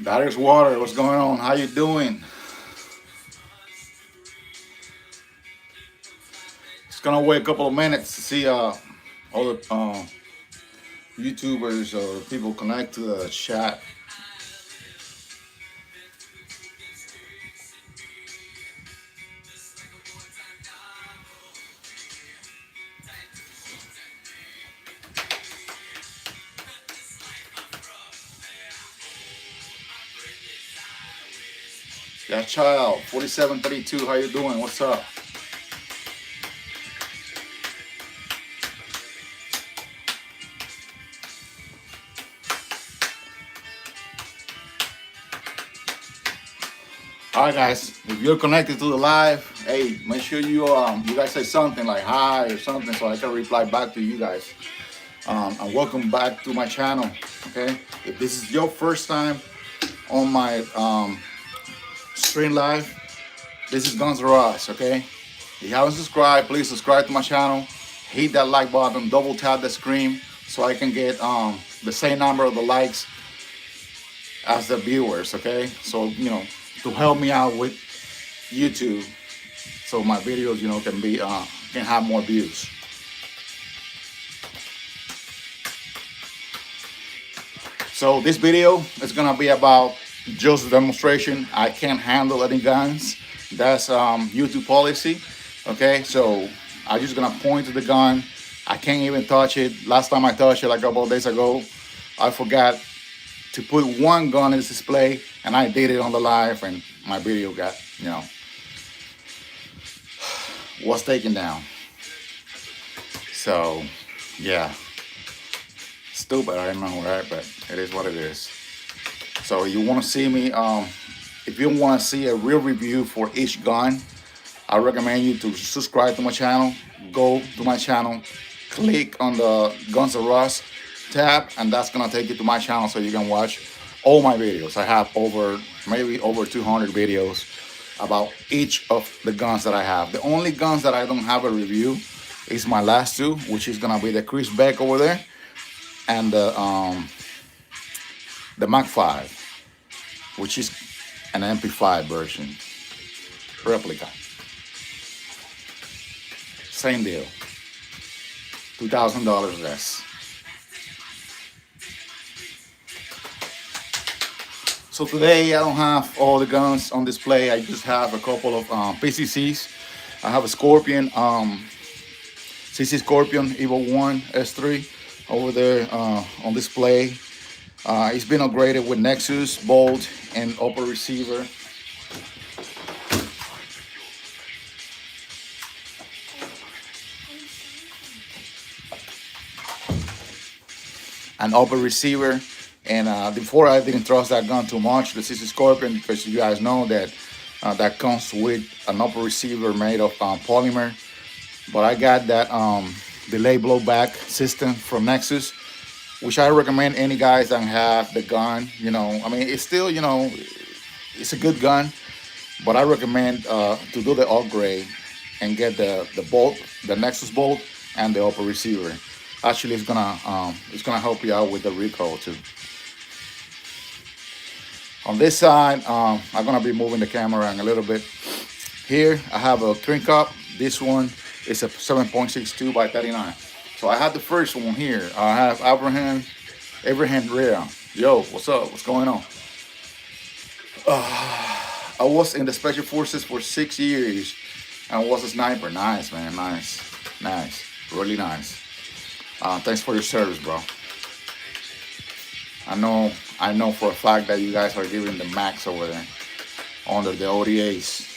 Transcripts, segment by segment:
Darius Water, what's going on? How you doing? It's gonna wait a couple of minutes to see all the YouTubers or people connect to the chat. Yeah, child, 4732. How you doing? What's up? All right, guys. If you're connected to the live, hey, make sure you guys say something like hi or something so I can reply back to you guys. And welcome back to my channel. Okay. If this is your first time on my stream live, this is Guns N' Roses, okay? If you haven't subscribed, please subscribe to my channel. Hit that like button, double tap the screen so I can get the same number of the likes as the viewers, okay? So, to help me out with YouTube so my videos, can have more views. So this video is gonna be about just a demonstration. I can't handle any guns. That's YouTube policy. Okay, so I'm just gonna point to the gun. I can't even touch it. Last time I touched it, like a couple of days ago, I forgot to put one gun in this display, and I did it on the live, and my video got, was taken down. So, yeah, stupid, I know, right? But it is what it is. So you want to see me, if you want to see a real review for each gun, I recommend you to subscribe to my channel. Go to my channel, click on the Guns N' Roses tab, and that's gonna take you to my channel so you can watch all my videos. I have maybe over 200 videos about each of the guns that I have. The only guns that I don't have a review is my last two, which is gonna be the Chris Beck over there and the Mach 5, which is an MP5 version replica. Same deal, $2,000 less. So today I don't have all the guns on display. I just have a couple of PCCs. I have a Scorpion, CC Scorpion Evo 1 S3 over there on display. It's been upgraded with Nexus, Bolt, and upper receiver. An upper receiver. And before I didn't trust that gun too much, the CC Scorpion, because you guys know that that comes with an upper receiver made of polymer. But I got that delay blowback system from Nexus, which I recommend any guys that have the gun. I mean, it's still, it's a good gun, but I recommend to do the upgrade and get the bolt, the Nexus bolt, and the upper receiver. Actually, it's gonna help you out with the recoil too. On this side, I'm gonna be moving the camera around a little bit. Here, I have a Twin Cup. This one is a 7.62 by 39. So I have the first one here. I have Abraham Rhea. Yo, what's up? What's going on? I was in the Special Forces for 6 years and was a sniper. Nice, man. Nice. Really nice. Thanks for your service, bro. I know for a fact that you guys are giving the max over there under the ODAs.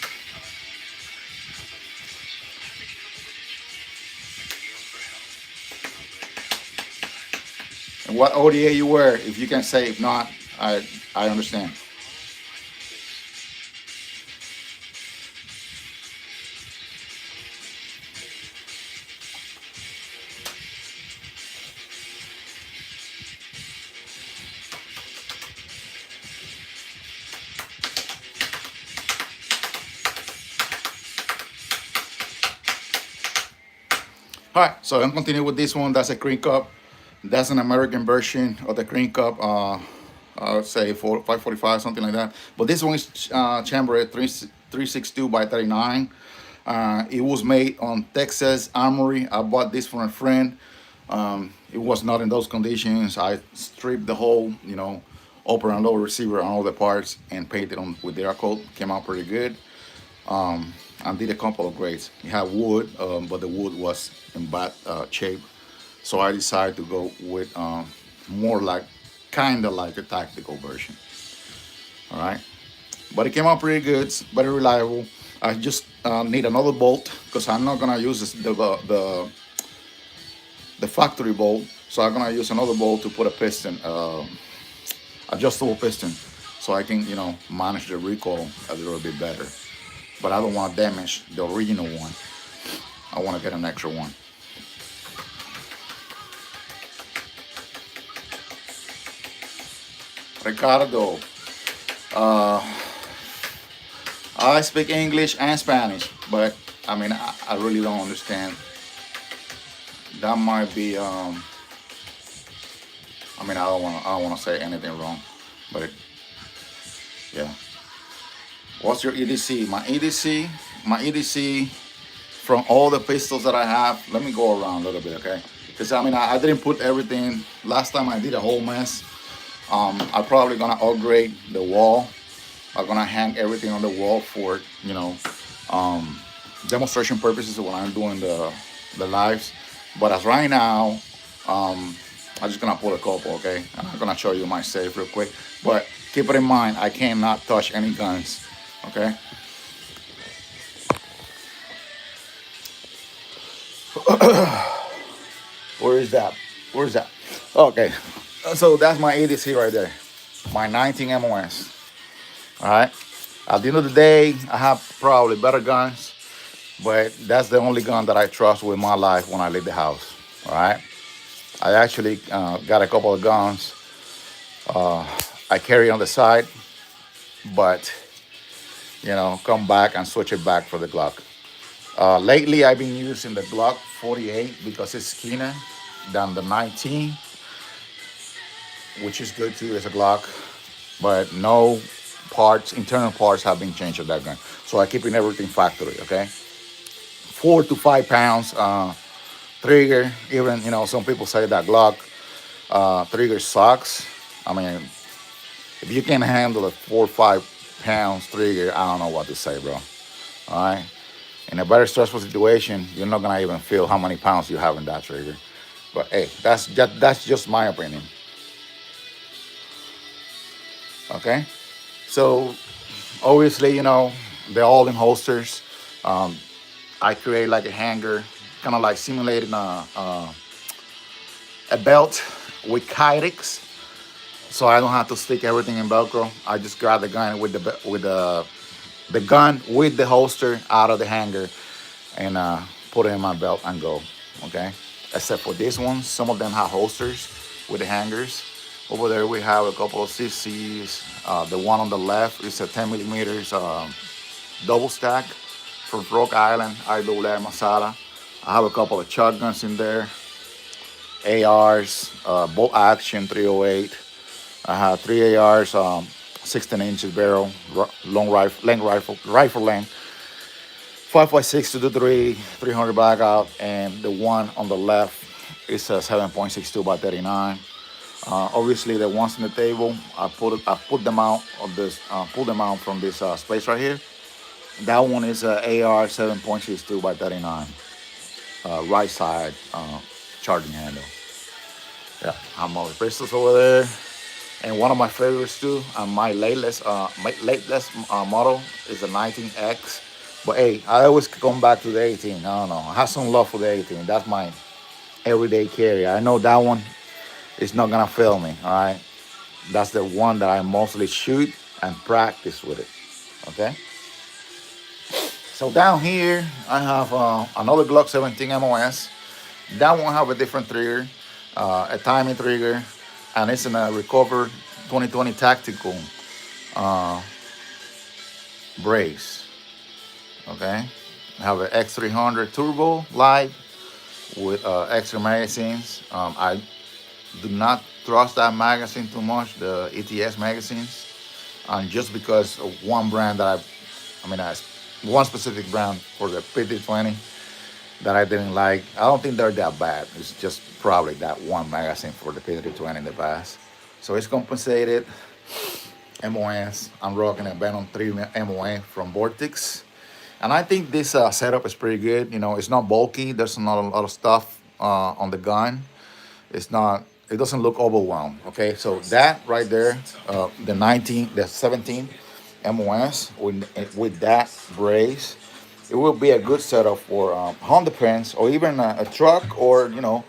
And what ODA you were, if you can say, if not, I understand. All right, so I'm continuing with this one. That's a Cream Cup. That's an American version of the Cream Cup I would say 545, something like that. But this one is chambered at 362 by 39. It was made on Texas Armory. I bought this from a friend. It was not in those conditions. I stripped the whole, upper and lower receiver on all the parts and painted on with Duracoat. Came out pretty good. And did a couple of grades. It had wood, but the wood was in bad shape. So I decided to go with more like, kind of like a tactical version. All right. But it came out pretty good, it's very reliable. I just need another bolt because I'm not gonna use the factory bolt. So I'm gonna use another bolt to put a piston, adjustable piston, so I can manage the recoil a little bit better. But I don't want to damage the original one. I want to get an extra one. Ricardo, I speak English and Spanish, but I mean, I really don't understand. That might be, I mean, I don't want to say anything wrong, but yeah. What's your EDC? My EDC from all the pistols that I have. Let me go around a little bit, okay? Because I mean, I didn't put everything. Last time I did a whole mess. I'm probably gonna upgrade the wall. I'm gonna hang everything on the wall for demonstration purposes when I'm doing the lives. But as right now, I'm just gonna put a couple, okay? I'm gonna show you my safe real quick. But keep it in mind, I cannot touch any guns, okay? Where is that? Where's that? Okay, so that's my ADC right there, my 19 MOS. All right. At the end of the day, I have probably better guns, but that's the only gun that I trust with my life when I leave the house. All right. I actually got a couple of guns I carry on the side, but come back and switch it back for the Glock. Lately, I've been using the Glock 48 because it's skinnier than the 19, which is good too as a Glock, but no parts, internal parts have been changed with that gun. So I keep in everything factory, okay? 4 to 5 pounds trigger. Even some people say that Glock trigger sucks. I mean, if you can handle a 4 or 5 pounds trigger, I don't know what to say, bro. All right. In a very stressful situation, you're not gonna even feel how many pounds you have in that trigger. But hey, that's just my opinion. Okay. So obviously, they're all in holsters. Um, I create like a hanger, kind of like simulating a belt with Kydex, so I don't have to stick everything in Velcro. I just grab the gun with the gun with the holster out of the hanger and put it in my belt and go. Okay, except for this one, some of them have holsters with the hangers. Over there we have a couple of CCs. The one on the left is a 10 millimeters double stack from Rock Island, IWR Masada. I have a couple of shotguns in there, ARs, bolt action 308. I have 3 ARs, 16 inches barrel, long rifle length, 5.6 to the 300 blackout, and the one on the left is a 7.62 by 39. Obviously, the ones on the table, I put them out of this, pull them out from this space right here. That one is a AR 7.62 by 39, right side charging handle. Yeah, I have more pistols over there, and one of my favorites too. My latest model is the 19X. But hey, I always come back to the 18. I don't know. I have some love for the 18. That's my everyday carry. I know that one is not gonna fail me. All right, that's the one that I mostly shoot and practice with it. Okay. So down here I have another Glock 17 MOS. That one have a different trigger, a timing trigger, and it's in a Recover 2020 Tactical brace. Okay, I have an X300 Turbo Light with extra magazines. I do not trust that magazine too much, the ETS magazines, and just because of one brand that I mean, one specific brand for the PT20 that I didn't like. I don't think they're that bad. It's just probably that one magazine for the PT20 in the past. So it's compensated. MOS. I'm rocking a Venom 3 MOA from Vortex. And I think this setup is pretty good. You know, it's not bulky. There's not a lot of stuff on the gun. It's not. It doesn't look overwhelmed. Okay, so that right there, the 17 MOS with that brace, it will be a good setup for Honda pants or even a truck or a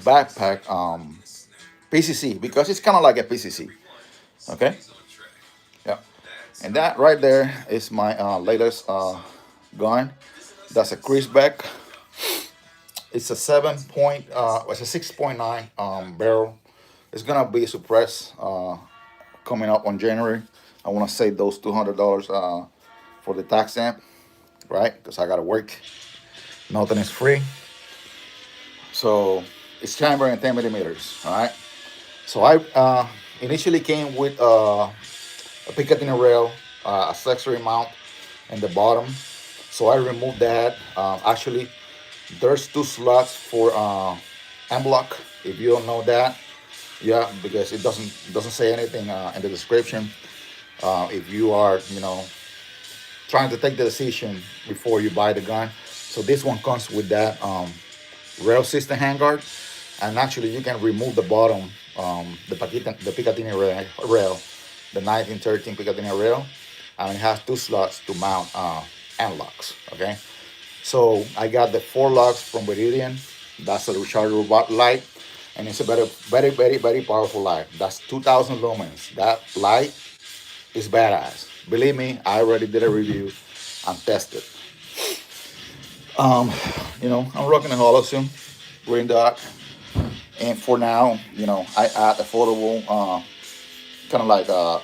backpack PCC because it's kind of like a PCC. Okay, yeah, and that right there is my latest gun. That's a Chris Beck. It's a it's a 6.9 barrel. It's gonna be suppressed coming up on January. I want to save those $200 for the tax stamp, right? Because I gotta work. Nothing is free. So it's chamber and 10 millimeters. All right. So I initially came with a Picatinny rail, accessory mount in the bottom. So I removed that. Actually, there's two slots for M-Lock. If you don't know that, yeah, because it doesn't say anything in the description. If you are trying to take the decision before you buy the gun, so this one comes with that rail system handguard, and actually you can remove the bottom, the Picatinny rail, the 1913 Picatinny rail, and it has two slots to mount M-Locks. Okay, so I got the four locks from Viridian. That's a rechargeable light, and it's a very powerful light. That's 2,000 lumens. That light is badass. Believe me, I already did a review and tested. Um, I'm rocking a Holosun Green Dot, and for now, I add affordable, kind of like uh,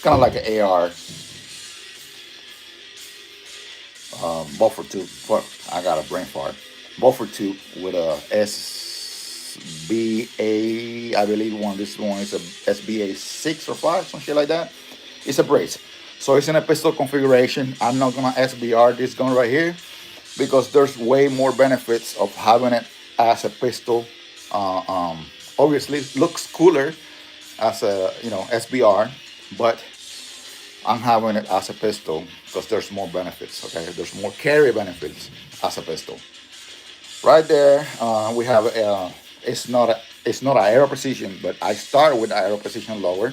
kind of like an AR buffer tube. Fuck, I got a brain fart. Buffer tube with a SBA, I believe this one is a SBA 6 or 5, some shit like that. It's a brace. So it's in a pistol configuration. I'm not gonna SBR this gun right here because there's way more benefits of having it as a pistol. Obviously, it looks cooler as a SBR, but I'm having it as a pistol because there's more benefits. Okay, there's more carry benefits as a pistol. Right there, we have it's not an aero precision, but I start with aero precision lower,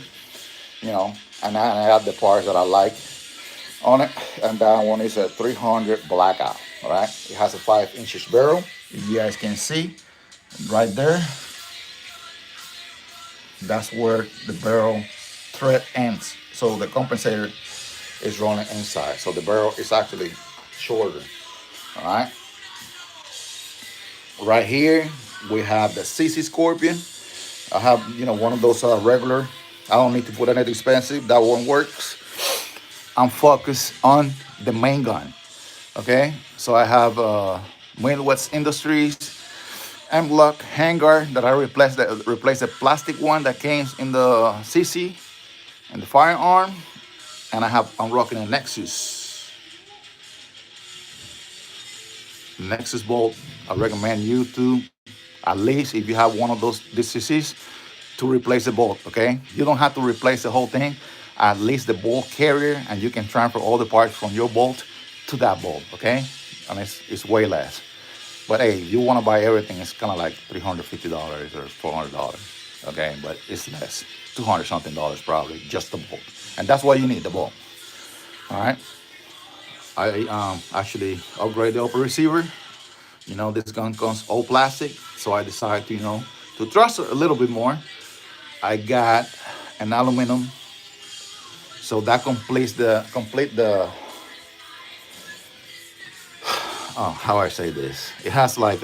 and I have the parts that I like on it, and that one is a 300 blackout. All right, it has a 5 inches barrel. If you guys can see right there, that's where the barrel thread ends. So the compensator is running inside. So the barrel is actually shorter. All right. Right here we have the CC Scorpion. I have one of those regular. I don't need to put anything expensive. That one works. I'm focused on the main gun. Okay. So I have Midwest Industries M-Lock handguard that I replaced the plastic one that came in the CC and the firearm, and I'm rocking a Nexus bolt. I recommend you to, at least if you have one of those DCCs, to replace the bolt. Okay, you don't have to replace the whole thing. At least the bolt carrier, and you can transfer all the parts from your bolt to that bolt. Okay, and it's way less. But hey, if you want to buy everything, it's kind of like $350 or $400. Okay, but it's less, 200 something dollars probably, just the bolt, and that's why you need the bolt. All right. I actually upgrade the upper receiver. This gun comes all plastic, so I decided to trust it a little bit more. I got an aluminum, so that complete the how I say this. It has like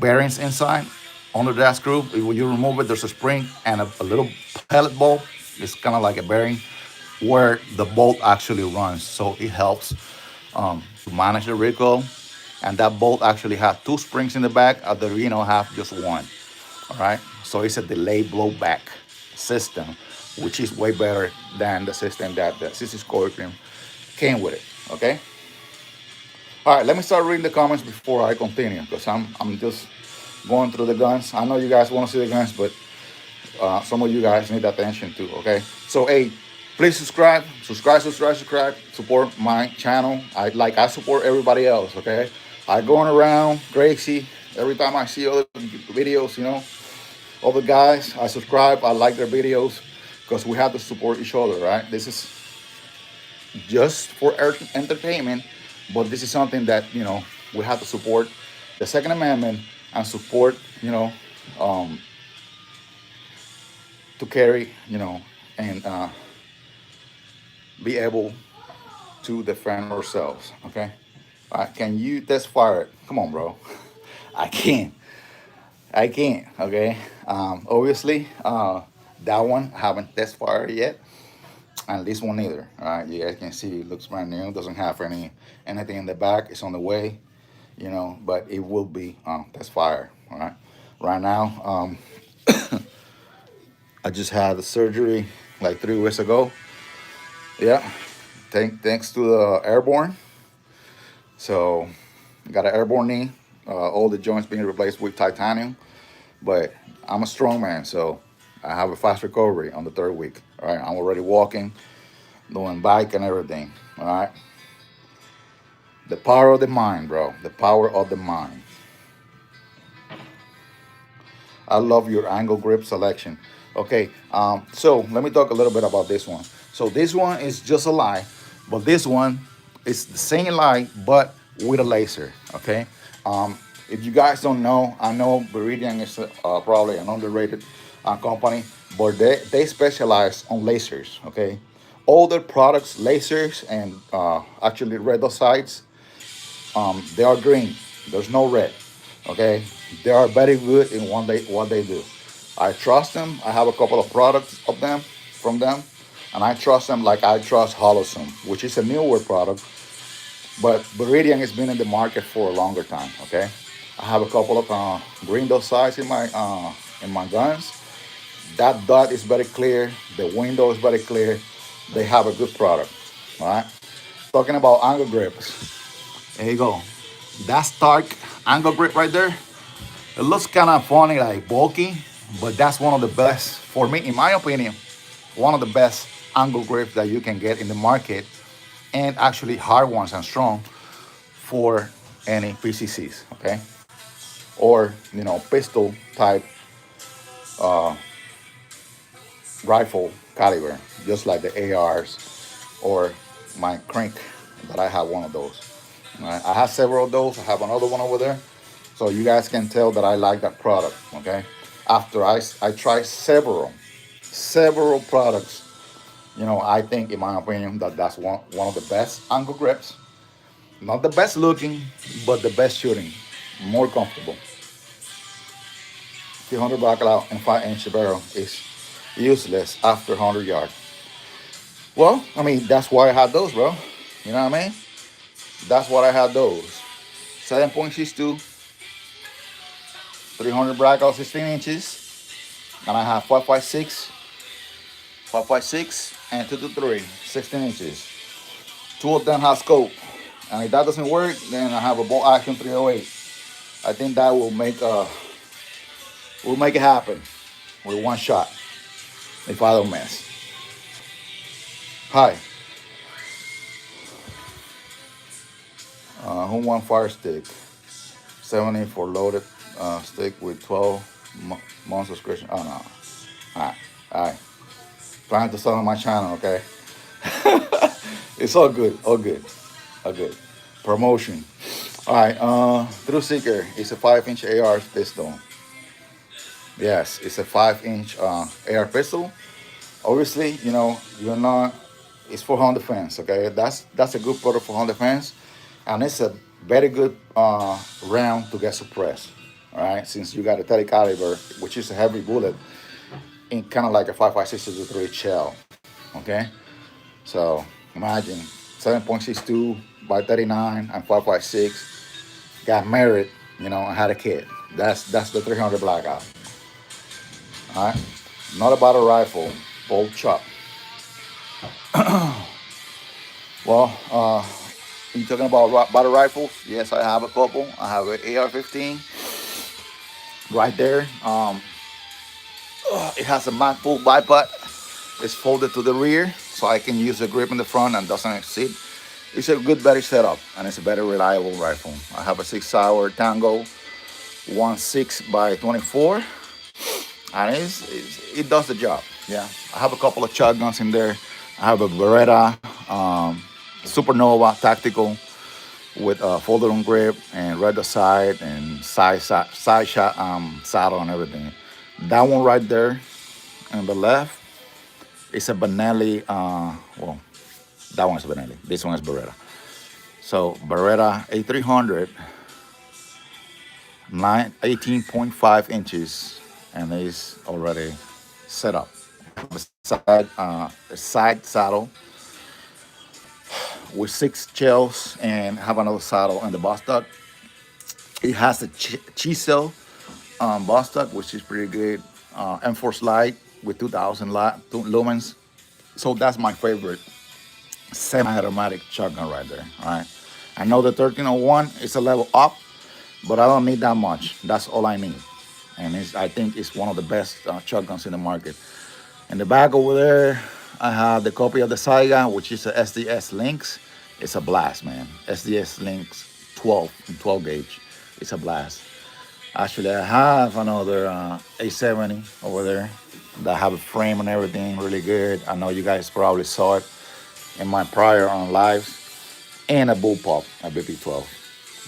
bearings inside under that screw. When you remove it, there's a spring and a little pellet ball. It's kind of like a bearing where the bolt actually runs, so it helps to manage the recoil. and that bolt actually has two springs in the back. The Reno have just one. All right, so it's a delay blowback system, which is way better than the system that the CC Scorpion came with it. Okay. All right, let me start reading the comments before I continue because I'm just going through the guns. I know you guys want to see the guns, but some of you guys need attention too. Okay, so hey, please subscribe. Support my channel. I support everybody else. Okay, I going around crazy every time I see other videos. Other guys. I subscribe. I like their videos because we have to support each other. Right. This is just for entertainment, but this is something that we have to support the Second Amendment and support um, to carry and be able to defend ourselves. Okay, can you test fire it? Come on, bro. I can't. I can't. Okay. Obviously, that one I haven't test fired yet, and this one either. All right, you guys can see it looks brand new. Doesn't have anything in the back. It's on the way, but it will be test fire. All right. Right now, I just had the surgery like 3 weeks ago. Yeah, thanks to the airborne. So got an airborne knee. All the joints being replaced with titanium. But I'm a strong man, so I have a fast recovery on the 3rd week. All right, I'm already walking, doing bike and everything. All right. The power of the mind, bro. The power of the mind. I love your angle grip selection. Okay, so let me talk a little bit about this one. So this one is just a lie, but this one is the same lie, but with a laser. Okay, if you guys don't know, I know Viridian is probably an underrated company, but they specialize on lasers. Okay, all their products, lasers, and actually red sites, they are green. There's no red. Okay, they are very good in what they do. I trust them. I have a couple of products of them from them, and I trust them like I trust Holosum, which is a newer product, but Viridian has been in the market for a longer time. Okay, I have a couple of green dot sights in my guns. That dot is very clear. The window is very clear. They have a good product. All right. Talking about angle grips. There you go. That Stark angle grip right there. It looks kind of funny, like bulky, but that's one of the best, for me, in my opinion, one of the best angle grips that you can get in the market, and actually hard ones and strong for any PCCs, okay? Or, pistol type rifle caliber, just like the ARs or my crank that I have one of those. All right? I have several of those. I have another one over there. So you guys can tell that I like that product, okay? After I tried several products, I think, in my opinion, that's one of the best angle grips. Not the best looking, but the best shooting. More comfortable. 300 bacalao and 5-inch barrel is useless after 100 yards. Well, I mean, that's why I had those, bro. You know what I mean? That's what I had those. 7.62, 300 blackout, 16 inches. And I have 5.56, and 223, 16 inches. Two of them have scope. And if that doesn't work, then I have a bolt action 308. I think that will make it happen with one shot if I don't miss. Hi. Who won fire stick? 70 for loaded stick with 12 months subscription. Oh no. Alright. Trying to sell on my channel, okay? It's all good. Promotion. Alright, True Seeker is a 5-inch AR pistol. Yes, it's a 5-inch AR pistol. Obviously, you're not. It's for home defense. Okay, that's a good product for home defense, and it's a very good round to get suppressed. All right, since you got a 30 caliber, which is a heavy bullet, in kind of like a 5.56 shell. Okay, so imagine 7.62 by 39 and 5.56. got married, and had a kid. That's the 300 Blackout. All right, not about a rifle, bolt chop. Well, you talking about battle rifles? Yes, I have a couple. I have an AR-15 right there. It has a MacBook bipod. It's folded to the rear, so I can use the grip in the front and doesn't exceed. It's a good battery setup, and it's a very reliable rifle. I have a 6-hour Tango 16 by 24, and it does the job. Yeah, I have a couple of shotguns in there. I have a Beretta Supernova Tactical with a folded on grip and red side and side shot saddle and everything. That one right there on the left is a Benelli. Well, that one is Benelli. This one is Beretta. So Beretta A300, 18.5 inches, and it's already set up. A side saddle with 6 shells and have another saddle in the bus stock. It has a chisel bus stock, which is pretty good. M-Force Light with 2,000 lumens. So that's my favorite semi-automatic shotgun right there. All right. I know the 1301 is a level up, but I don't need that much. That's all I need, and I think it's one of the best shotguns in the market. In the back over there, I have the copy of the Saiga, which is a SDS Lynx. It's a blast, man. SDS Lynx 12 gauge. It's a blast. Actually, I have another A70 over there that have a frame and everything really good. I know you guys probably saw it in my prior on lives, and a bullpup, a BP12.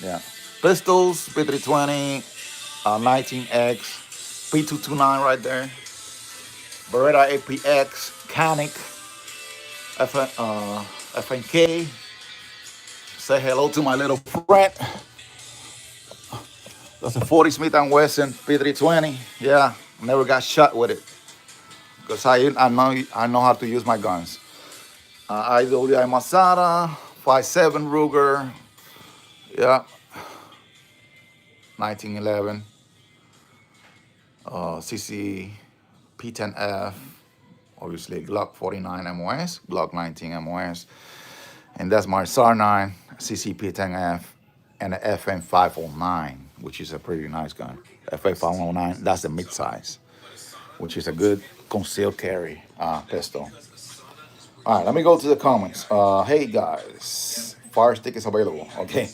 Yeah. Pistols, P320, 19X, P229 right there. Beretta APX, Canic, FNK. Say hello to my little friend. That's a 40 Smith & Wesson P320. Yeah, never got shot with it because I know how to use my guns. IWI Masada, 5.7 Ruger. Yeah, 1911. CC P10F. Obviously Glock 49 MOS, Glock 19 MOS, and that's my SAR 9 CCP10F and the FN 509, which is a pretty nice gun. FA 509, that's the mid-size, which is a good concealed carry pistol. All right, let me go to the comments. Hey guys, fire stick is available. Okay,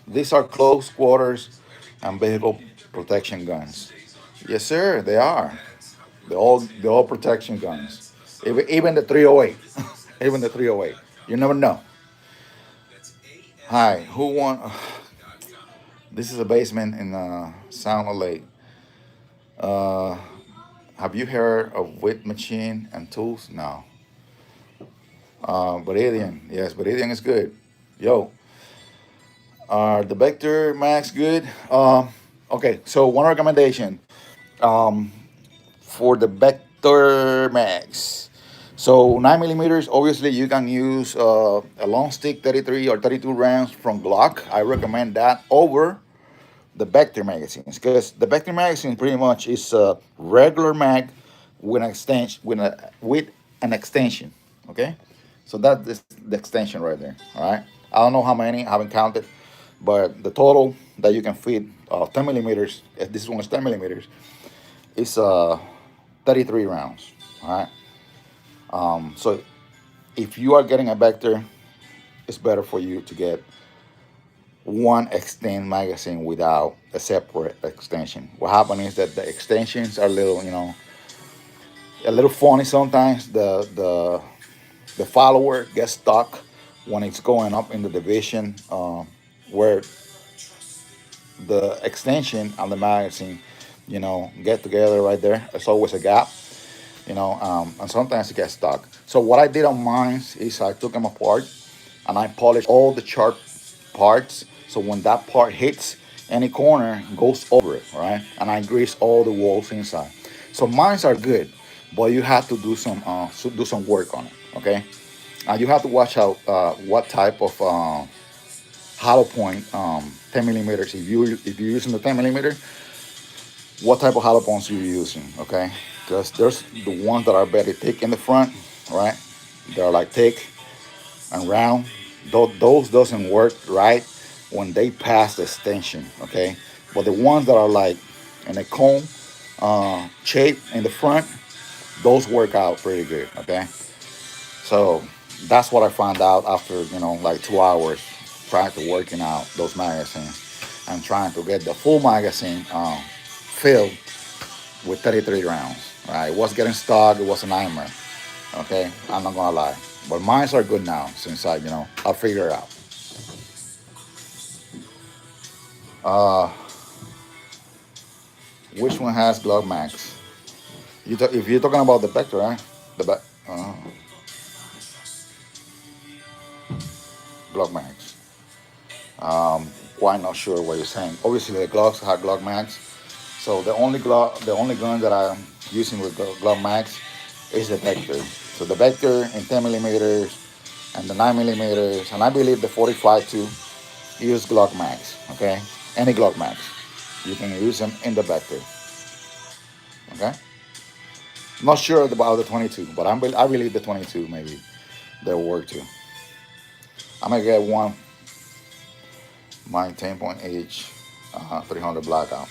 these are close quarters and vehicle protection guns. Yes, sir, they are. They're all protection guns. Even the 308. Even the 308. You never know. Hi, who want? This is a basement in Sound Lake. Uh, have you heard of Wit Machine and Tools? No. Beridian. Yes, Beridian is good. Yo, are the Vector Max good? Okay, so one recommendation for the Vector Max. So 9 millimeters, obviously you can use a long stick 33 or 32 rounds from Glock. I recommend that over the Vector magazines because the Vector magazine pretty much is a regular mag with an extension with an extension. Okay, so that is the extension right there. All right, I don't know how many, I haven't counted, but the total that you can fit 10 millimeters. If this one is 10 millimeters, is 33 rounds. All right. So if you are getting a Vector, it's better for you to get one extend magazine without a separate extension. What happens is that the extensions are a little, a little funny sometimes. The follower gets stuck when it's going up in the division where the extension and the magazine, get together right there. There's always a gap, and sometimes it gets stuck. So what I did on mine is I took them apart and I polished all the sharp parts. So when that part hits any corner, it goes over it, right? And I grease all the walls inside. So mines are good, but you have to do some work on it. Okay, you have to watch out what type of hollow point 10 millimeters. If you're using the 10 millimeter, what type of hollow points are you using? Okay, because there's the ones that are very thick in the front, right? They're like thick and round. Those doesn't work right when they pass the extension. Okay, but the ones that are like in a cone shape in the front, those work out pretty good. Okay, so that's what I found out after like 2 hours trying to working out those magazines and trying to get the full magazine filled with 33 rounds. Right, it was getting stuck. It was a nightmare. Okay, I'm not gonna lie, but mines are good now since I figured it out. Uh, which one has Glove Max? If you're talking about the Vector, right? The Glove Max. Quite not sure what you're saying. Obviously, the gloves have Glove Max. So the only gun that I'm using with Glove Max is the Vector. So the Vector in 10 millimeters and the 9 millimeters, and I believe the 45 too, use Glock Max. Okay, any Glock Max, you can use them in the Vector. Okay, not sure about the 22, but I believe the 22 maybe they'll work too. I'm gonna get one my 10.H 300 blackout.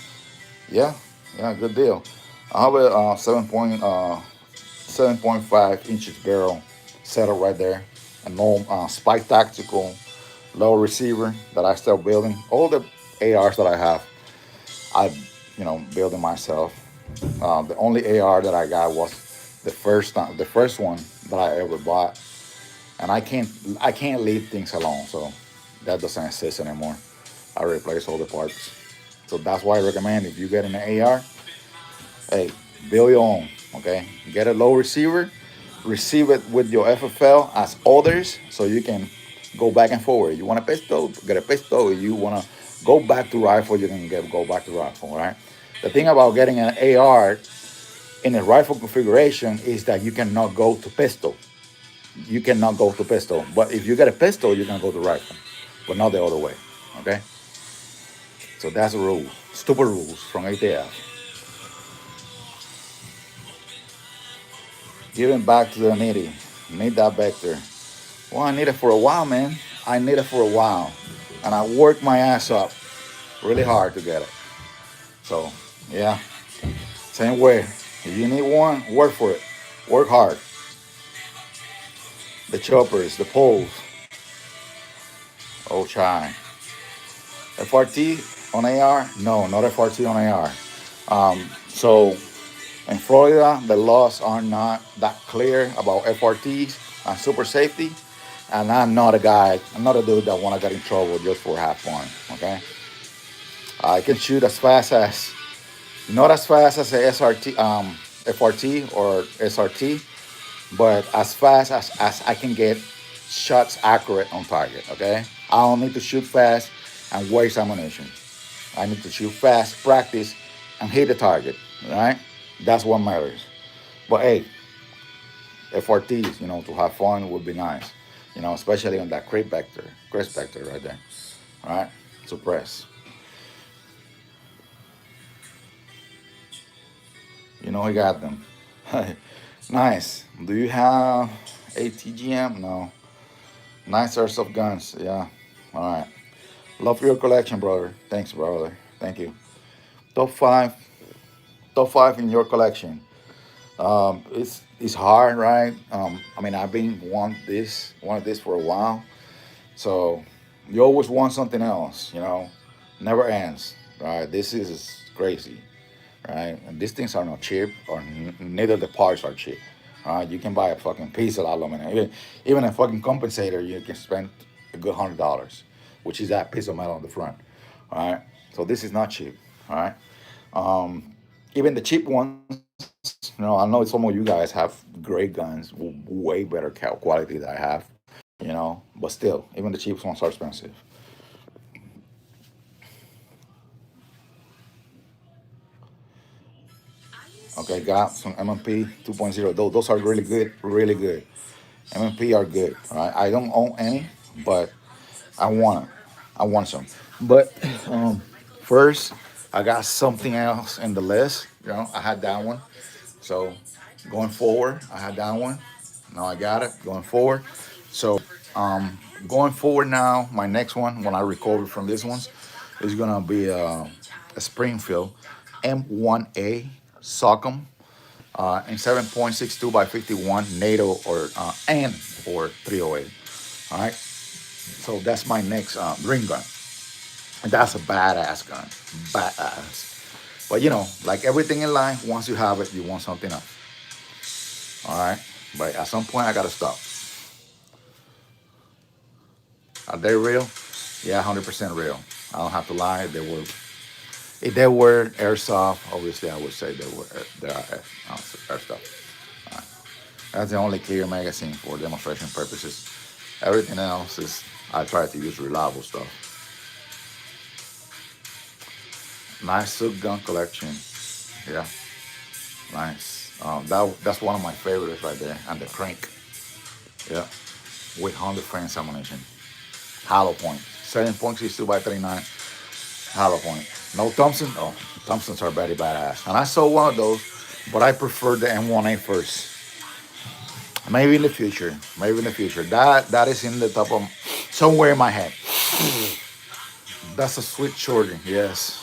Yeah, yeah, good deal. I have a 7.5 inches barrel setup right there, a no Spike Tactical low receiver that I still building. All the ARs that I have, I building myself. The only AR that I got was the first one that I ever bought, and I can't leave things alone. So that doesn't exist anymore. I replace all the parts. So that's why I recommend if you get an AR, hey, build your own. Okay, get a low receiver, receive it with your FFL as others, so you can go back and forward. You want a pistol, get a pistol. You want to go back to rifle, you can go back to rifle. Right. The thing about getting an AR in a rifle configuration is that you cannot go to pistol. You cannot go to pistol. But if you get a pistol, you can go to rifle, but not the other way. Okay. So that's a rule. Stupid rules from ATF. Giving back to the needy. Need that vector. Well, I need it for a while, man. I need it for a while. And I worked my ass up really hard to get it. So, yeah, same way. If you need one, work for it. Work hard. The choppers, the poles. Oh, chai. FRT on AR? No, not FRT on AR. So in Florida, the laws are not that clear about FRTs and super safety. And I'm not a guy, I'm not a dude that want to get in trouble just for have fun. Okay, I can shoot as fast as, not as fast as a SRT, FRT or SRT, but as fast as I can get shots accurate on target. Okay, I don't need to shoot fast and waste ammunition. I need to shoot fast, practice, and hit the target. Right, that's what matters. But hey, FRTs, to have fun would be nice. Especially on that crest vector right there. All right, suppress. He got them. Nice. Do you have ATGM? No. Nice airsoft guns. Yeah. All right. Love your collection, brother. Thanks, brother. Thank you. Top five. Top five in your collection. It's hard, right? I mean, I've been wanted this for a while. So you always want something else. Never ends. Right? This is crazy. Right? And these things are not cheap, or neither the parts are cheap. Right? You can buy a fucking piece of aluminum, even a fucking compensator. You can spend a good $100, which is that piece of metal on the front. All right. So this is not cheap. All right. Um, Even the cheap ones. I know some of you guys have great guns, way better quality than I have. But still, even the cheap ones are expensive. Okay, got some MMP 2.0. Those are really good, really good. MMP are good. All right, I don't own any, but I want them. I want some. But first, I got something else in the list. I had that one. So going forward, I had that one. Now I got it. Going forward. So going forward now, my next one when I recover from this one is gonna be a Springfield M1A Socom in 7.62 by 51 NATO or 308. All right. So that's my next ring gun. And that's a badass gun. Badass. But like everything in life, once you have it, you want something else. All right. But at some point, I got to stop. Are they real? Yeah, 100% real. I don't have to lie. They were. If they were airsoft, obviously I would say they are airsoft. All right. That's the only clear magazine for demonstration purposes. Everything else is I try to use reliable stuff. Nice silk gun collection. Yeah, nice. That's one of my favorites right there. And the crank. Yeah, with 100 frames ammunition. Hollow point. 7.62 by 39. Hollow point. No Thompson? Oh, Thompsons are very badass. And I saw one of those, but I prefer the M1A first. Maybe in the future. Maybe in the future. That is in the top of somewhere in my head. That's a sweet shorty. Yes.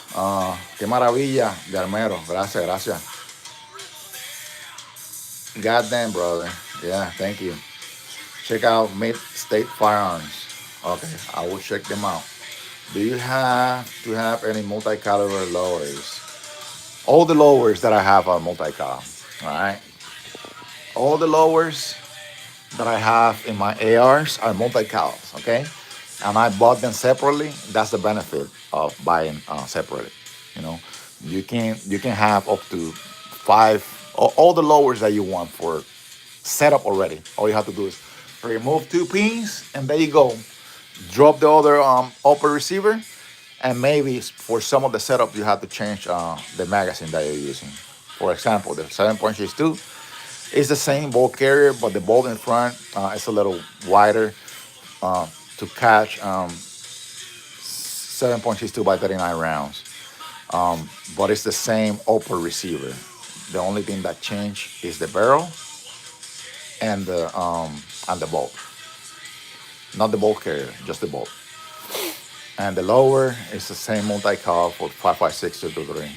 Qué maravilla de Armero. Gracias, gracias. Goddamn, brother. Yeah, thank you. Check out Mid State Firearms. Okay, I will check them out. Do you have to have any multi-caliber lowers? All the lowers that I have are multi-cal. All right. All the lowers that I have in my ARs are multi-cals. Okay, and I bought them separately. That's the benefit of buying separately. You know, you can have up to five all the lowers that you want for setup already. All you have to do is remove two pins, and there you go. Drop the other upper receiver, and maybe for some of the setup you have to change the magazine that you're using. For example, the 7.62 is the same bolt carrier, but the bolt in front is a little wider to catch 7.62 by 39 rounds. But it's the same upper receiver. The only thing that changed is the barrel and the bolt. Not the bolt carrier, just the bolt. And the lower is the same multi-cal for 5.56 223.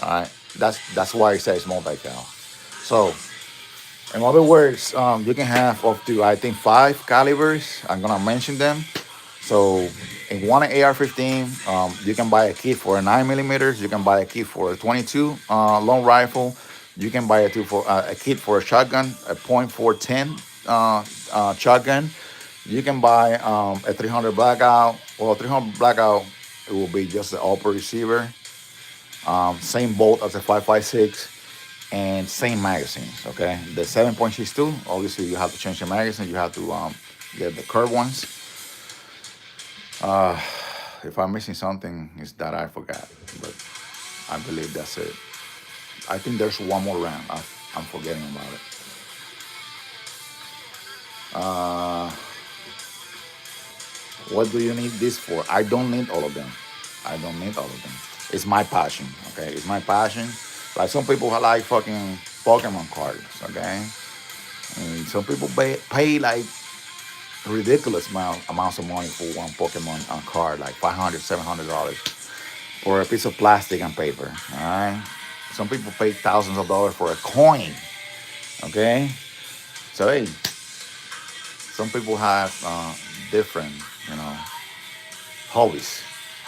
All right, that's why it says multi-cal. So, in other words, you can have up to I think five calibers. I'm gonna mention them. So, in one AR-15, you can buy a kit for a 9 millimeters. You can buy a kit for a 22 long rifle. You can buy a kit for a shotgun, a .410 shotgun. You can buy a 300 blackout. Well, 300 blackout, it will be just the upper receiver. Same bolt as a 5.56 and same magazines. Okay, the 7.62. Obviously, you have to change the magazine. You have to get the curved ones. If I'm missing something, it's that I forgot. But I believe that's it. I think there's one more round. I'm forgetting about it. What do you need this for? I don't need all of them. I don't need all of them. It's my passion. Okay, it's my passion. Like some people like fucking Pokemon cards. Okay, and some people pay like ridiculous amounts of money for one Pokemon card, like $500, $700 for a piece of plastic and paper. All right. Some people pay thousands of dollars for a coin. Okay. So hey, some people have different, hobbies,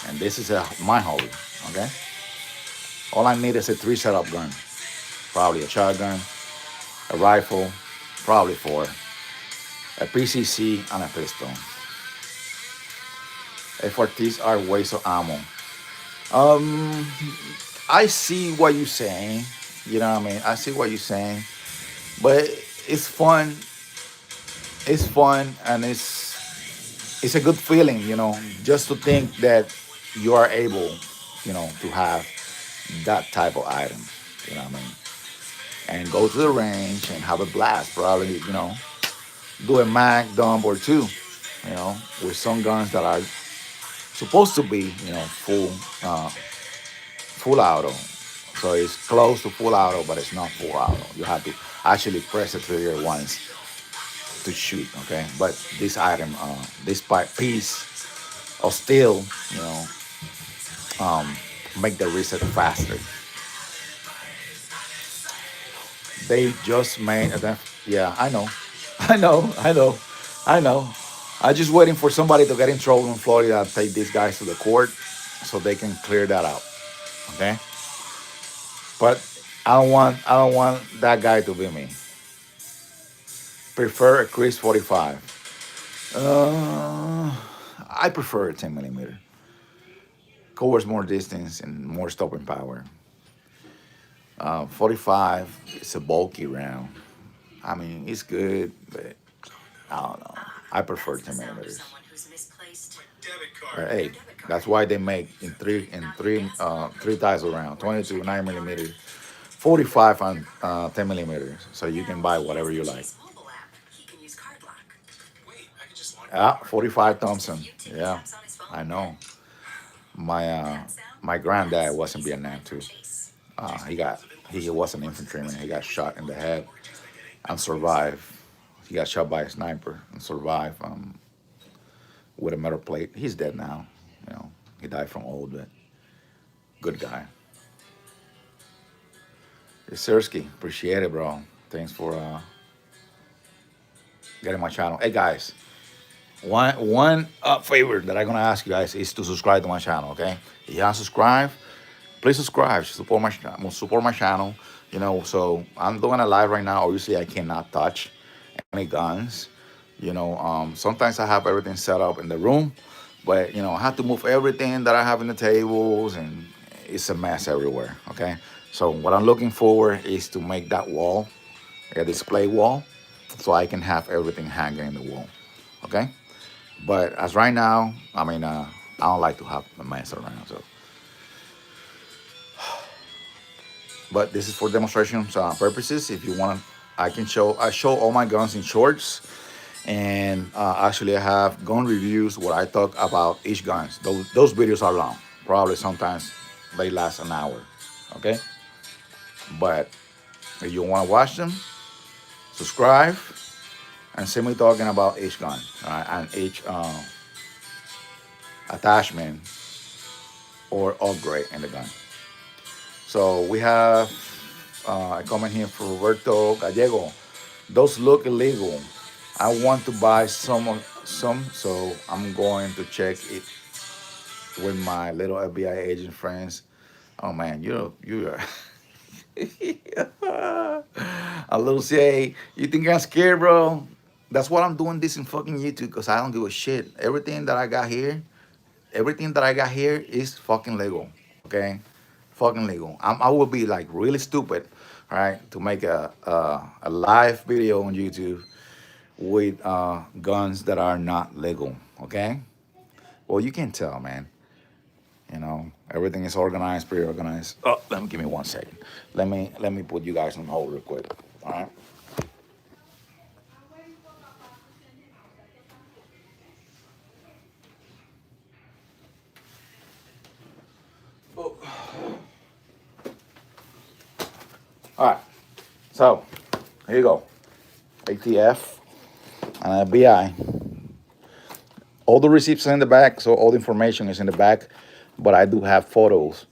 and this is my hobby. Okay. All I need is a three setup gun, probably a shotgun, a rifle, probably four, a PCC, and a pistol. FRTs are waste of ammo. Um, I see what you're saying. You know what I mean? I see what you're saying, but it's fun. It's fun, and it's a good feeling, just to think that you are able, to have that type of item. You know what I mean? And go to the range and have a blast. Probably, do a mag dump or two, with some guns that are supposed to be, full auto. So it's close to full auto, but it's not full auto. You have to actually press the trigger once to shoot. Okay, but this item, this piece of steel, you know, um, make the reset faster. They just made a yeah, I know. I know, I know, I know. I just waiting for somebody to get in trouble in Florida and take these guys to the court so they can clear that out. Okay? But I don't want that guy to be me. Prefer a Chris 45. Uh, I prefer a 10 millimeter. Covers more distance and more stopping power. 45 is a bulky round. I mean, it's good, but I don't know. I prefer 10 millimeters. Hey, that's why they make three types around 22 9 millimeters, 45 and 10 millimeters. So you can buy whatever you like. 45 Thompson. Yeah, I know. My my granddad was in Vietnam too. He was an infantryman. He got shot in the head and survived. He got shot by a sniper and survived with a metal plate. He's dead now. He died from old, but good guy. Sersky, appreciate it, bro. Thanks for getting my channel. Hey guys, one favor that I'm gonna ask you guys is to subscribe to my channel. Okay, if you haven't subscribed, please subscribe. Support my channel. So I'm doing a live right now. Obviously, I cannot touch any guns. Sometimes I have everything set up in the room, but I have to move everything that I have in the tables, and it's a mess everywhere. Okay, so what I'm looking for is to make that wall a display wall, so I can have everything hanging in the wall. Okay, but as right now, I mean, I don't like to have a mess around. So, but this is for demonstration purposes. If you want, I show all my guns in shorts, and actually I have gun reviews where I talk about each guns. Those videos are long, probably sometimes they last an hour. Okay, but if you want to watch them, subscribe and see me talking about each gun, and each attachment or upgrade in the gun. So we have a comment here for Roberto Gallego. Those look illegal. I want to buy some, so I'm going to check it with my little FBI agent friends. Oh man, you're a little say, you think I'm scared, bro? That's why I'm doing this in fucking YouTube, because I don't give a shit. Everything that I got here is fucking legal. Okay, fucking legal. I would be like really stupid, right, to make a live video on YouTube with guns that are not legal. Okay, well you can tell, man. Everything is organized, pretty organized. Oh, give me 1 second. Let me put you guys on hold real quick. All right. Oh. All right. So here you go. ATF and FBI. All the receipts are in the back, so all the information is in the back. But I do have photos.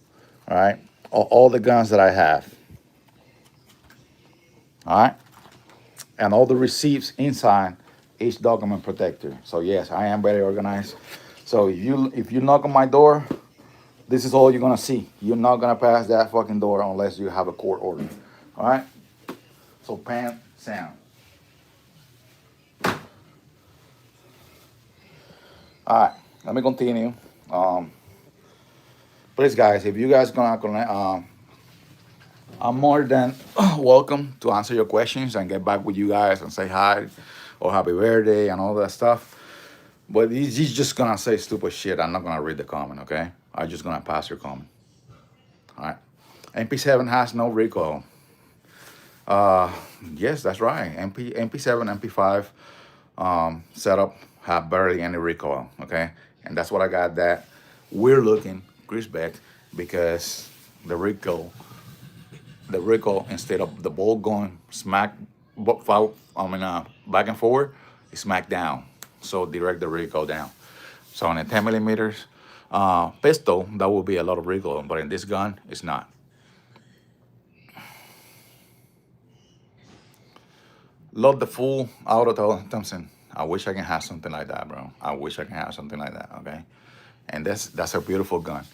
All right. All the guns that I have. All right. And all the receipts inside each document protector. So yes, I am very organized. So if you knock on my door, this is all you're gonna see. You're not gonna pass that fucking door unless you have a court order. All right. So pan sound. All right. Let me continue. Please, guys, if you guys gonna connect, I'm more than welcome to answer your questions and get back with you guys and say hi or happy birthday and all that stuff. But he's just gonna say stupid shit. I'm not gonna read the comment, okay? I'm just gonna pass your comment. All right. MP7 has no recoil. Yes, that's right. MP7, MP5 setup have barely any recoil. Okay. And that's what I got that we're looking, Chris Beck, because the Rico, instead of the ball going back and forward, it's smack down. So direct the recoil down. So on a 10 millimeters pistol, that will be a lot of recoil, but in this gun, it's not. Love the full auto Thompson. I wish I can have something like that, bro. I wish I can have something like that. Okay, and that's a beautiful gun,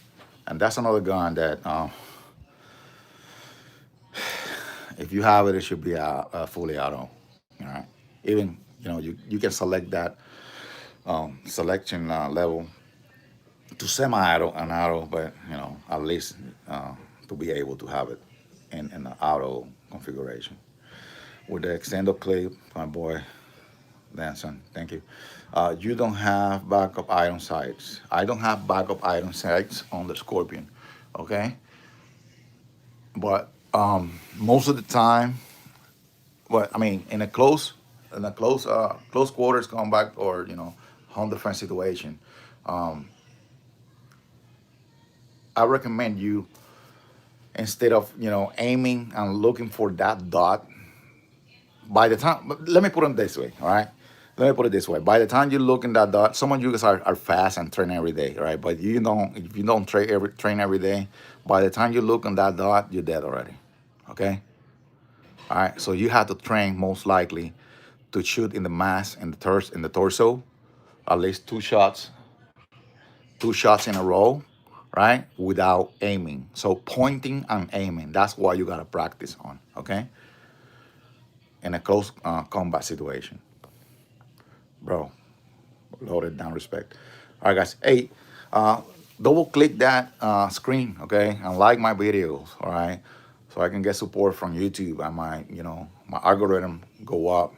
and that's another gun that if you have it, it should be a fully auto. All right, even you can select that selection level to semi-auto and auto, but at least to be able to have it in the auto configuration with the extendo clip, my boy Danson. Thank you. You don't have backup iron sights. I don't have backup iron sights on the Scorpion, okay? But most of the time, but I mean, in a close quarters combat or home defense situation, um, I recommend you instead of aiming and looking for that dot. By the time, but let me put it this way, all right? Let me put it this way. By the time you look in that dot, some of you guys are fast and train every day, right? But if you don't train every day, by the time you look in that dot, you're dead already. Okay? All right. So you have to train most likely to shoot in the mass and in the torso, at least two shots in a row, right? Without aiming. So pointing and aiming. That's what you gotta practice on. Okay? In a close combat situation, bro. Loaded down respect. All right, guys. Hey, uh, double click that screen, okay, and like my videos, all right, so I can get support from YouTube. I might, my algorithm go up,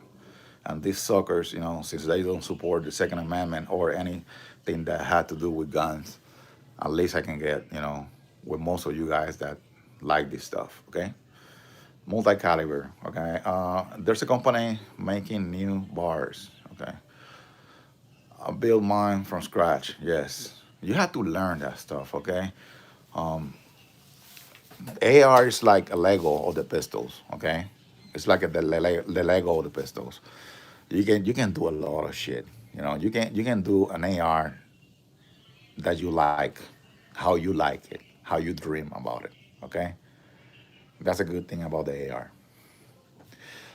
and these suckers, since they don't support the Second Amendment or anything that had to do with guns, at least I can get, with most of you guys that like this stuff, okay. Multi-caliber, okay. There's a company making new bars, okay. I build mine from scratch. Yes, you have to learn that stuff. Okay, AR is like a Lego of the pistols. Okay, it's like the Lego of the pistols. You can do a lot of shit. You can do an AR that you like, how you like it, how you dream about it. Okay, that's a good thing about the AR.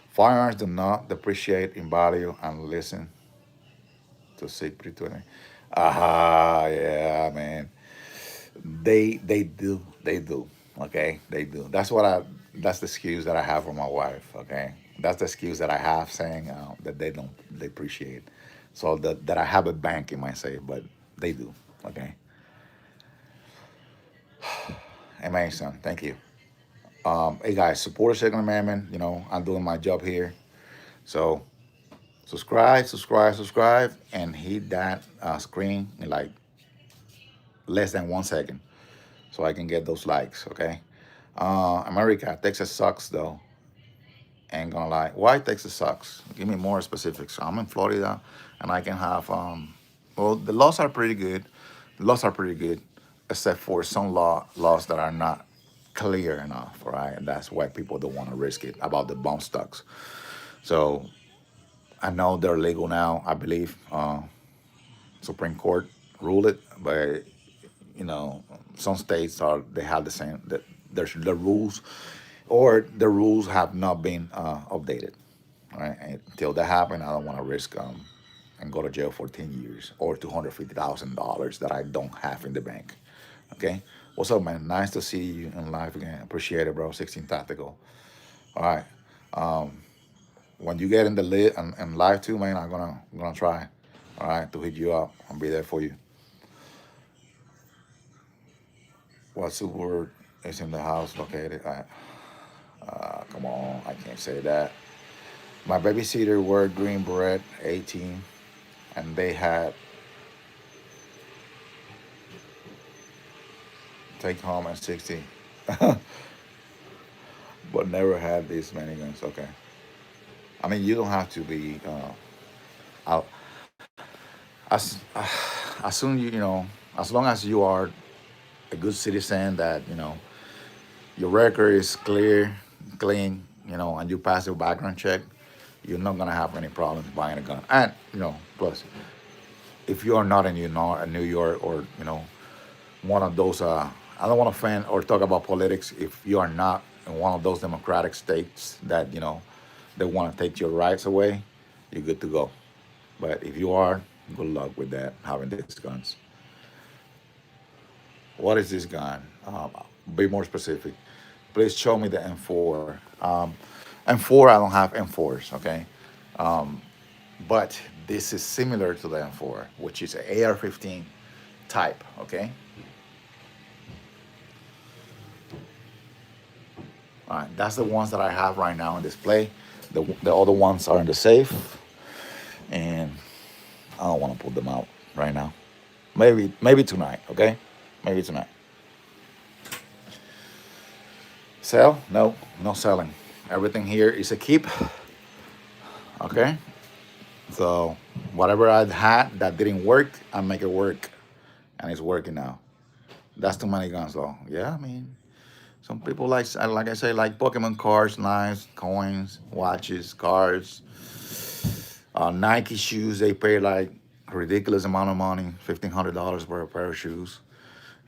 Firearms do not depreciate in value and listen to Siegfried 20. Aha, yeah, man. They do. Okay, they do. That's the excuse that I have for my wife. Okay, that's the excuse that I have saying that they don't they appreciate. So that I have a bank in my safe, but they do. Okay, amazing. Thank you. Hey guys, support the Second Amendment. I'm doing my job here. So subscribe, and hit that screen in like less than 1 second, so I can get those likes. Okay. America, Texas sucks though. Ain't gonna lie. Why Texas sucks? Give me more specifics. I'm in Florida, and I can have Well, the laws are pretty good. The laws are pretty good, except for some laws that are not clear enough. Right, and that's why people don't want to risk it about the bump stocks. So I know they're legal now. I believe Supreme Court ruled it, but you know some states they have the same that there's the rules, or the rules have not been updated. Right? And until that happen, I don't want to risk and go to jail for 10 years or $250,000 that I don't have in the bank. Okay, what's up, man? Nice to see you in live again. Appreciate it, bro. 16 tactical. All right. When you get in the lit and live too, man, I'm gonna try. All right, to hit you up and be there for you. What super is in the house located at? Come on, I can't say that. My babysitter wore green beret 18, and they had take home at 60, but never had these many guns. Okay, I mean you don't have to be. I, as soon you know, as long as you are a good citizen, that your record is clean, and you pass your background check, you're not gonna have any problems buying a gun. And plus, if you are not in New York, or one of those, I don't want to offend or talk about politics. If you are not in one of those democratic states that they want to take your rights away, you're good to go. But if you are, good luck with that, having these guns. What is this gun? Be more specific. Please show me the M4. M4, I don't have M4s, okay? But this is similar to the M4, which is an AR-15 type, okay? All right, that's the ones that I have right now in display. The other ones are in the safe, and I don't want to pull them out right now. Maybe tonight, okay? Maybe tonight. Sell? No, no selling. Everything here is a keep, okay? So whatever I had that didn't work, I make it work, and it's working now. That's too many guns, though. Yeah, I mean, some people like I say, like Pokemon cards, knives, coins, watches, cards, Nike shoes. They pay like a ridiculous amount of money, $1,500 for a pair of shoes.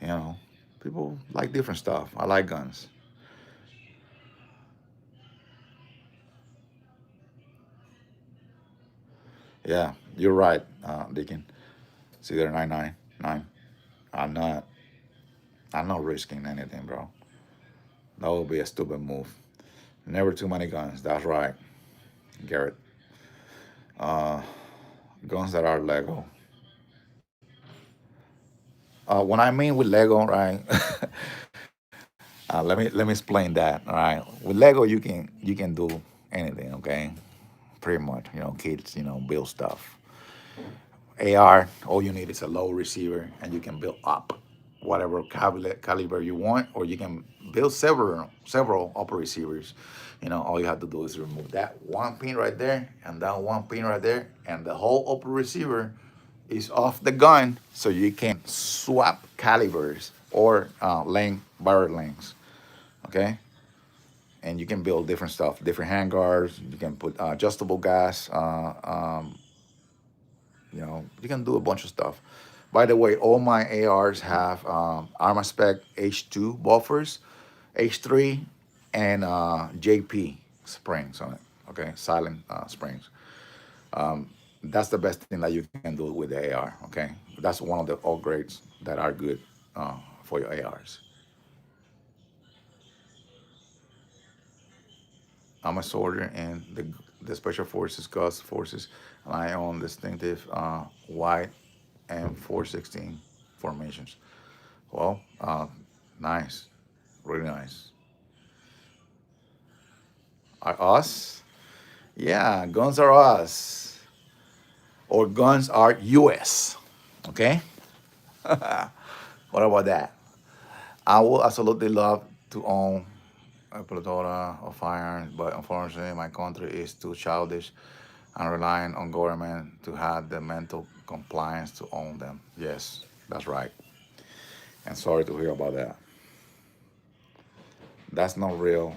You know, people like different stuff. I like guns. Yeah, you're right, Deacon. It's either 999. I'm not. I'm not risking anything, bro. That would be a stupid move. Never too many guns. That's right, Garrett. Uh, Guns that are Lego. When I mean with Lego, right? Let me explain that. All right, with Lego, you can do anything. Okay, pretty much. Kids, build stuff. AR, all you need is a low receiver, and you can build up whatever caliber you want, or you can build several upper receivers. All you have to do is remove that one pin right there and that one pin right there, and the whole upper receiver is off the gun, so you can swap calibers or length barrel lengths. Okay, and you can build different stuff, different handguards. You can put adjustable gas. You can do a bunch of stuff. By the way, all my ARs have Armaspec H2 buffers, H3, and JP springs on it. Okay, silent springs. That's the best thing that you can do with the AR. Okay, that's one of the upgrades that are good for your ARs. I'm a soldier in the Special Forces, Gulf Forces, and I own distinctive white and 416 formations. Well, nice, really nice. Are us? Yeah, guns are us, or guns are US. Okay, what about that? I would absolutely love to own a plethora of firearms, but unfortunately, my country is too childish and relying on government to have the mental compliance to own them. Yes, that's right. And sorry to hear about that. That's not real.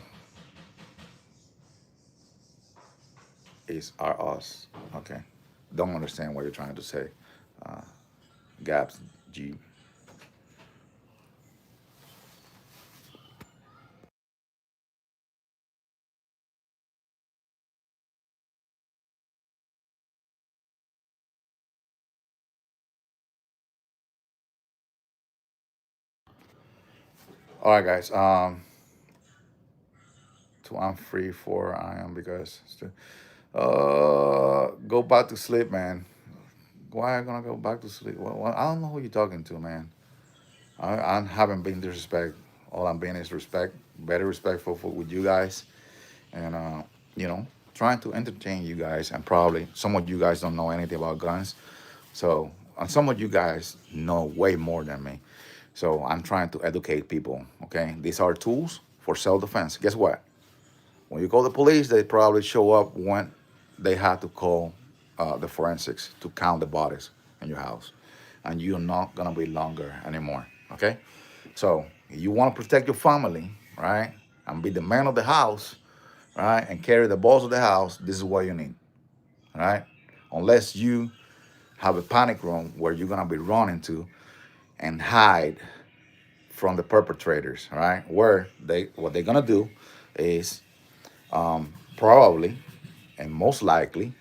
It's our us. Okay. Don't understand what you're trying to say. Uh, Gaps, G. All right, guys. I'm free for I am because go back to sleep, man. Why am I gonna go back to sleep? Well, I don't know who you're talking to, man. I haven't been disrespect. All I'm being is respect, better respectful with you guys, and you know, trying to entertain you guys. And probably some of you guys don't know anything about guns, so and some of you guys know way more than me. So I'm trying to educate people. Okay, these are tools for self-defense. Guess what? When you call the police, they probably show up when they had to call the forensics to count the bodies in your house. and you're not gonna be longer anymore. Okay, so you want to protect your family, right, and be the man of the house, right, and carry the balls of the house. This is what you need, right? Unless you have a panic room where you're gonna be running to and hide from the perpetrators, right? Where they what they're gonna do is probably and most likely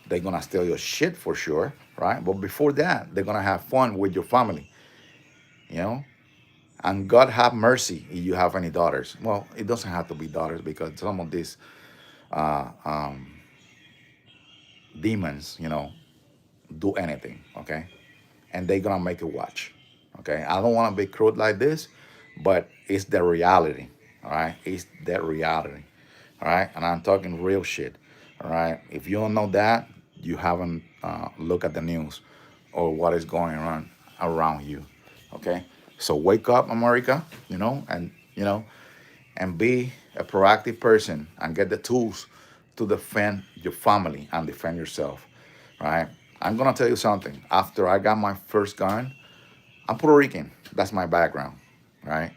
they're gonna steal your shit for sure, right? But before that, they're gonna have fun with your family, you know. And God have mercy if you have any daughters. Well, it doesn't have to be daughters because some of these uh, um, demons, do anything, okay? And they're gonna make you watch, okay? I don't want to be crude like this, but it's the reality, all right? It's the reality, all right? And I'm talking real shit, all right? If you don't know that, you haven't looked at the news or what is going on around you, okay? So wake up, America, and be a proactive person and get the tools to defend your family and defend yourself, right? I'm gonna tell you something. After I got my first gun, I'm Puerto Rican. That's my background, right?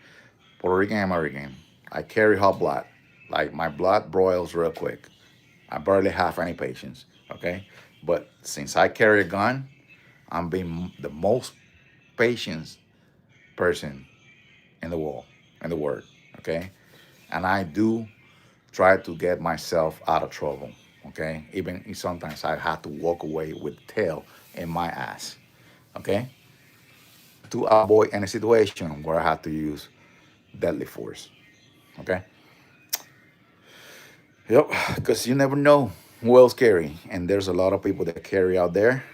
Puerto Rican American. I carry hot blood. Like my blood boils real quick. I barely have any patience, okay? But since I carry a gun, I'm being the most patient person in the world, okay? And I do try to get myself out of trouble, okay? Even if sometimes I have to walk away with tail in my ass, okay? To avoid any situation where I have to use deadly force, okay? Yep, because you never know who else carry, and there's a lot of people that carry out there,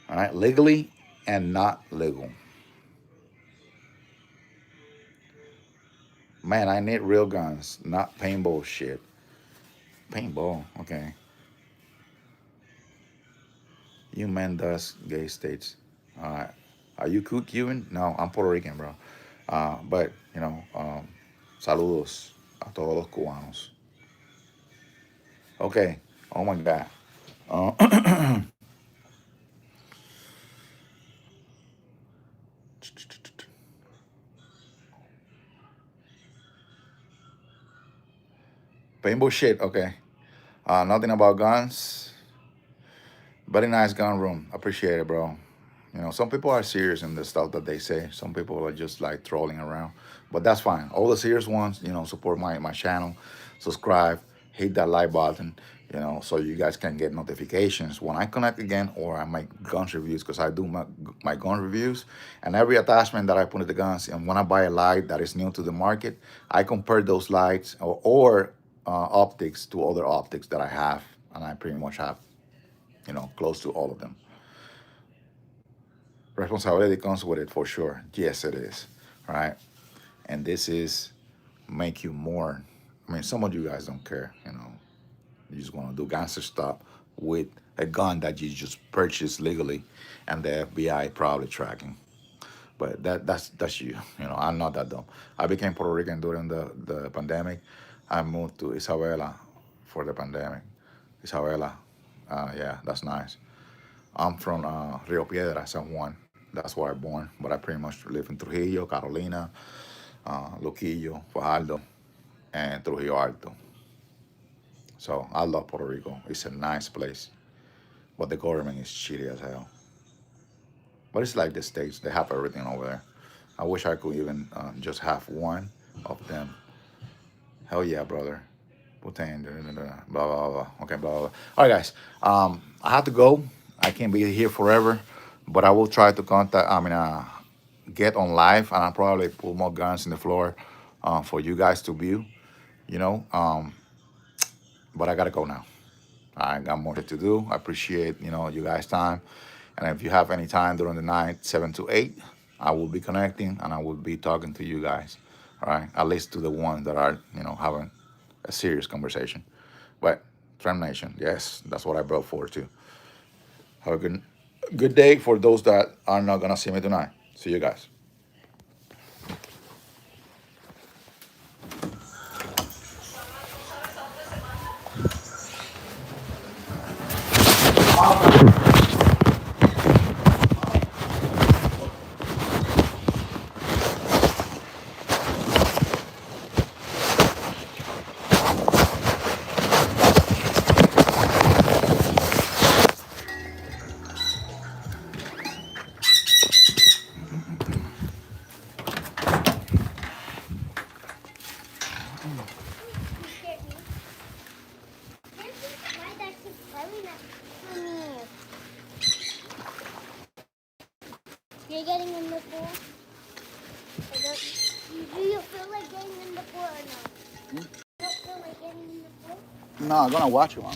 all right, legally and not legal. Man, I need real guns, not paintball shit. Paintball, okay. You man does gay states. All right. Are you Cuban? No, I'm Puerto Rican, bro. But, saludos a todos los cubanos. Okay. Oh my God. Uh, paintball shit. Okay. Nothing about guns. Very nice gun room. Appreciate it, bro. Some people are serious in the stuff that they say. Some people are just like trolling around. But that's fine. All the serious ones, support my channel, subscribe, hit that like button, so you guys can get notifications when I connect again or I make guns reviews because I do my gun reviews and every attachment that I put in the guns. And when I buy a light that is new to the market, I compare those lights or optics to other optics that I have. And I pretty much have, close to all of them. Responsibility comes with it for sure. Yes, it is. Right. And this is make you more. I mean, some of you guys don't care. You just want to do gangster stuff with a gun that you just purchased legally, and the FBI probably tracking. But that's you. I'm not that dumb. I became Puerto Rican during the pandemic. I moved to Isabela for the pandemic. Isabela, yeah, that's nice. I'm from Rio Piedra, San Juan. That's where I'm born, but I pretty much live in Trujillo, Carolina, Loquillo, Fajardo, and Trujillo Alto. So I love Puerto Rico. It's a nice place, but the government is shitty as hell. But it's like the States, they have everything over there. I wish I could even just have one of them. Hell yeah, brother. Putain, blah, blah, blah. Okay, blah, blah, blah. All right, guys. I have to go. I can't be here forever, but I will try to get on live, and I'll probably put more guns in the floor for you guys to view, you know. But I gotta go now. I got more to do. I appreciate, you guys' time. And if you have any time during the night, 7 to 8, I will be connecting and I will be talking to you guys. All right. At least to the ones that are, having a serious conversation. But Tram Nation, yes, that's what I brought forward to. Have a good day for those that are not gonna see me tonight. See you guys. getting in the pool? Do you feel like getting in the pool or no? You don't feel like getting in the pool? No, I'm gonna watch you, man.